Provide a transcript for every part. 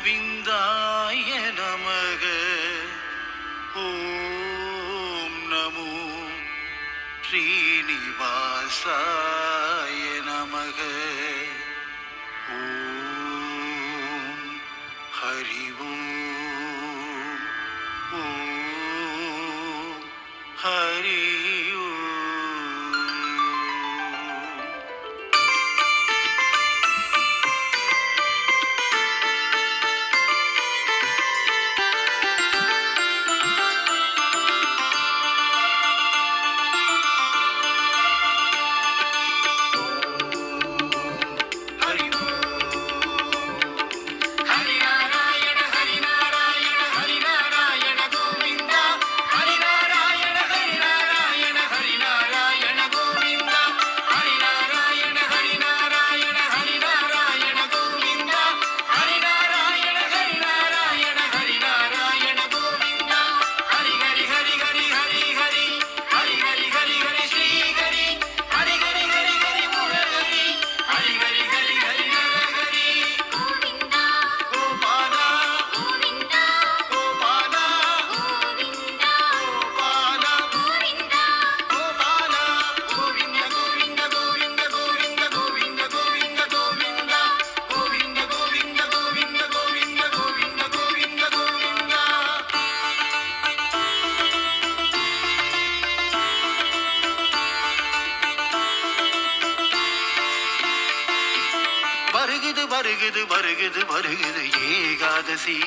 கோவிந்தாய நமக. ஓம் நமோ ஸ்ரீனிவாசாய நமக. ஓம் ஹரி ஓம். ஓம் ஹரி வருகுது வருகுது வருகுது ஏகாதசி.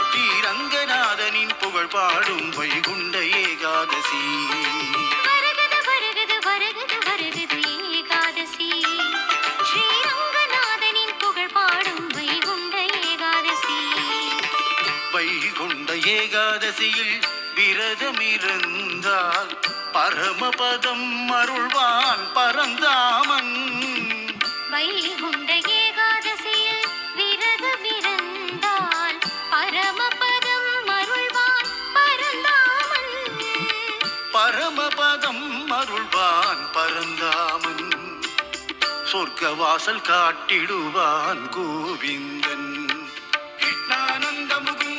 ஸ்ரீரங்கநாதனின் புகழ் பாடும் வைகுண்ட ஏகாதசி. வருகுது வருகுது வருகுது வருகுது ஏகாதசி. ஸ்ரீரங்கநாதனின் புகழ் பாடும் வைகுண்ட ஏகாதசி. வைகுண்ட ஏகாதசியில் விரதமிருந்தால் பரமபதம் அருள்வான் பரந்தாமன். வைகுண்ட ஏகாதசியில் விரதமிருந்தால் பரமபதம் அருள்வான் பரந்தாமன். பரமபதம் அருள்வான் பரந்தாமன். சொர்க்கவாசல் காட்டிடுவான் கோவிந்தன். கிருஷ்ணானந்த முகுந்த